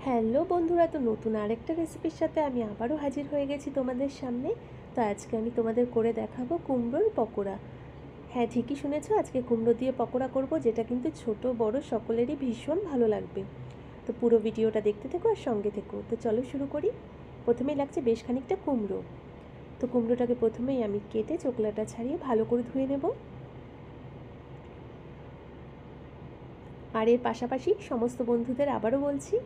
Hello বন্ধুরা, তো নতুন আরেকটা রেসিপির সাথে আমি আবারও হাজির হয়ে গেছি তোমাদের সামনে। তো আজকে আমি তোমাদের করে দেখাবো কুমড়োর পকোড়া। হ্যাঁ, ঠিকই শুনেছো, আজকে কুমড়ো দিয়ে পকোড়া করব, যেটা কিন্তু ছোট বড় সকলেরই ভীষণ ভালো লাগবে। তো পুরো ভিডিওটা দেখতে থেকো আর সঙ্গে থেকো। তো চলো শুরু করি। প্রথমেই লাগছে বেশ খানিকটা কুমড়ো। তো কুমড়োটাকে প্রথমেই আমি কেটে চোকলাটা ছাড়িয়ে ভালো করে ধুয়ে নেব। আর এর পাশাপাশি সমস্ত বন্ধুদের আবারও বলছি,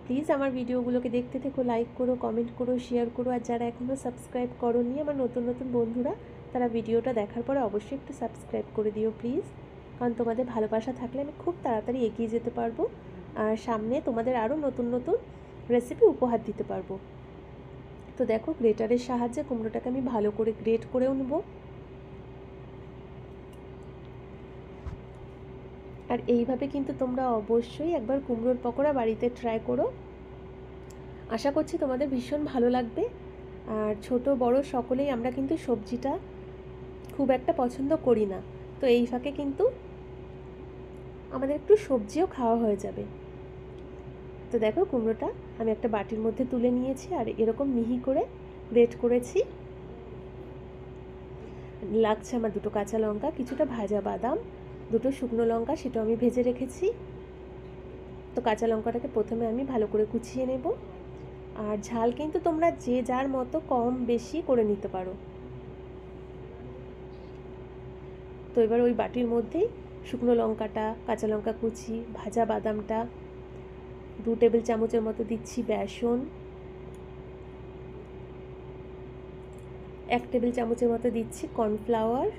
প্লিজ আমার ভিডিওগুলোকে দেখতে থেকো, লাইক করো, কমেন্ট করো, শেয়ার করো। আর যারা এখনও সাবস্ক্রাইব করোনি আমার নতুন নতুন বন্ধুরা, তারা ভিডিওটা দেখার পরে অবশ্যই একটু সাবস্ক্রাইব করে দিও প্লিজ। কারণ তোমাদের ভালোবাসা থাকলে আমি খুব তাড়াতাড়ি এগিয়ে যেতে পারবো, আর সামনে তোমাদের আরও নতুন নতুন রেসিপি উপহার দিতে পারবো। তো দেখো, গ্রেটারের সাহায্যে কুমড়োটাকে আমি ভালো করে গ্রেট করেও নেব। আর এইভাবে কিন্তু তোমরা অবশ্যই একবার কুমড়োর পকোড়া বাড়িতে ট্রাই করো। আশা করছি তোমাদের ভীষণ ভালো লাগবে। আর ছোট বড় সকলেই আমরা কিন্তু সবজিটা খুব একটা পছন্দ করি না, তো এই ফাঁকে কিন্তু আমাদের একটু সবজিও খাওয়া হয়ে যাবে। তো দেখো, কুমড়োটা আমি একটা বাটির মধ্যে তুলে নিয়েছি আর এরকম মিহি করে গ্রেট করেছি। লাগছে আমার দুটো কাঁচা লঙ্কা, কিছুটা ভাজা বাদাম, দুটো শুকনো লঙ্কা, সেটাও আমি ভেজে রেখেছি। তো কাঁচা লঙ্কাটাকে প্রথমে আমি ভালো করে কুচিয়ে নেব। আর ঝাল কিন্তু তোমরা যে যার মতো কম বেশি করে নিতে পারো। তো এবার ওই বাটির মধ্যেই শুকনো লঙ্কাটা, কাঁচা লঙ্কা কুচি, ভাজা বাদামটা, 2 টেবিল চামচের মতো দিচ্ছি বেসন, 1 টেবিল চামচের মতো দিচ্ছি কর্নফ্লাওয়ার,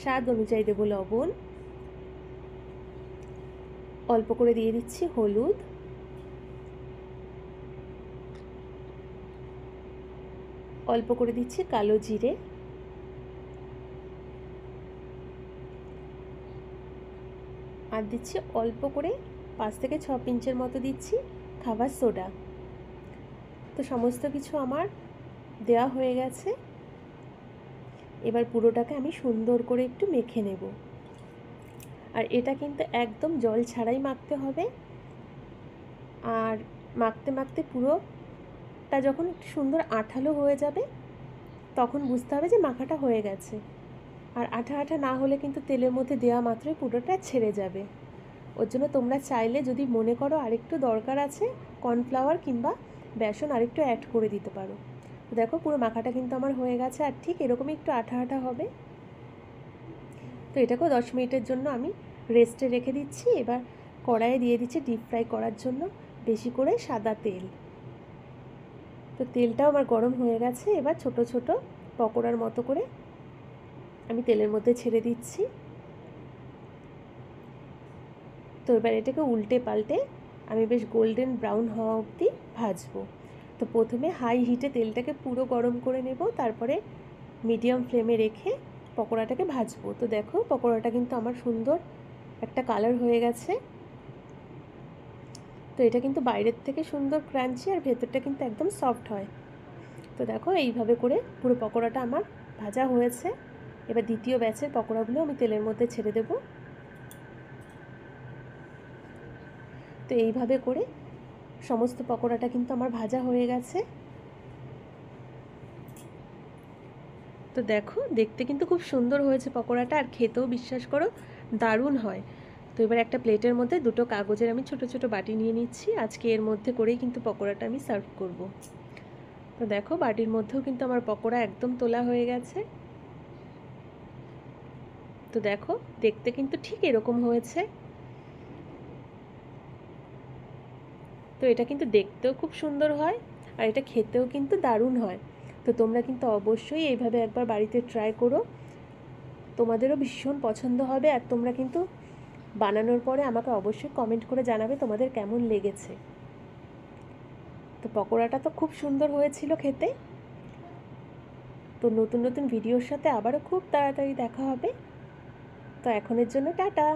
স্বাদ অনুযায়ী দেবো লবণ, অল্প করে দিয়ে দিচ্ছি হলুদ, অল্প করে দিচ্ছি কালো জিরে, আর দিচ্ছি অল্প করে 5 থেকে 6 পিঞ্চের মতো দিচ্ছি খাবার সোডা। তো সমস্ত কিছু আমার দেওয়া হয়ে গেছে। এবার পুরোটাকে আমি সুন্দর করে একটু মেখে নেব। আর এটা কিন্তু একদম জল ছাড়াই মাখতে হবে। আর মাখতে মাখতে পুরোটা যখন একটু সুন্দর আঠালো হয়ে যাবে, তখন বুঝতে হবে যে মাখাটা হয়ে গেছে। আর আঠা আঠা না হলে কিন্তু তেলের মধ্যে দেওয়া মাত্রই পুরোটা ছেড়ে যাবে। ওর জন্য তোমরা চাইলে যদি মনে করো আরেকটু দরকার আছে, কর্নফ্লাওয়ার কিংবা বেসন আরেকটু অ্যাড করে দিতে পারো। দেখো, পুরো মাখাটা কিন্তু আমার হয়ে গেছে আর ঠিক এরকমই একটু আঠা আঠা হবে। তো এটাকেও 10 মিনিটের জন্য আমি রেস্টে রেখে দিচ্ছি। এবার কড়াইয়ে দিয়ে দিচ্ছি ডিপ ফ্রাই করার জন্য বেশি করে সাদা তেল। তো তেলটাও আমার গরম হয়ে গেছে। এবার ছোট ছোট পকোড়ার মতো করে আমি তেলের মধ্যে ছেড়ে দিচ্ছি। তো এবার এটাকে উল্টে পাল্টে আমি বেশ গোল্ডেন ব্রাউন হওয়া অবধি ভাজবো। তো প্রথমে হাই হিটে তেলটাকে পুরো গরম করে নেব, তারপরে মিডিয়াম ফ্লেমে রেখে পকোড়াটাকে ভাজবো। তো দেখো, পকোড়াটা কিন্তু আমার সুন্দর একটা কালার হয়ে গেছে। তো এটা কিন্তু বাইরের থেকে সুন্দর ক্রাঞ্চি আর ভেতরটা কিন্তু একদম সফট হয়। তো দেখো, এইভাবে করে পুরো পকোড়াটা আমার ভাজা হয়েছে। এবার দ্বিতীয় ব্যাচের পকোড়াগুলো আমি তেলের মধ্যে ছেড়ে দেব। তো এইভাবে করে সমস্ত পকোড়াটা কিন্তু আমার ভাজা হয়ে গেছে। তো দেখো, দেখতে কিন্তু খুব সুন্দর হয়েছে পকোড়াটা, আর খেতেও বিশ্বাস করো দারুণ হয়। তো এবার একটা প্লেটের মধ্যে দুটো কাগজের আমি ছোট ছোট বাটি নিয়ে নিচ্ছি। আজকে এর মধ্যে করেই কিন্তু পকোড়াটা আমি সার্ভ করব। তো দেখো, বাটির মধ্যেও কিন্তু আমার পকোড়া একদম তোলা হয়ে গেছে। তো দেখো, দেখতে কিন্তু ঠিক এরকম হয়েছে। তো এটা কিন্তু দেখতেও খুব সুন্দর হয়, আর এটা খেতেও কিন্তু দারুণ হয়। তো তোমরা কিন্তু অবশ্যই এইভাবে একবার বাড়িতে ট্রাই করো, তোমাদেরও ভীষণ পছন্দ হবে। আর তোমরা কিন্তু বানানোর পরে আমাকে অবশ্যই কমেন্ট করে জানাবে তোমাদের কেমন লেগেছে। তো পকোড়াটা তো খুব সুন্দর হয়েছিল খেতে। তো নতুন নতুন ভিডিওর সাথে আবারও খুব তাড়াতাড়ি দেখা হবে। তো এখনের জন্য টাটা।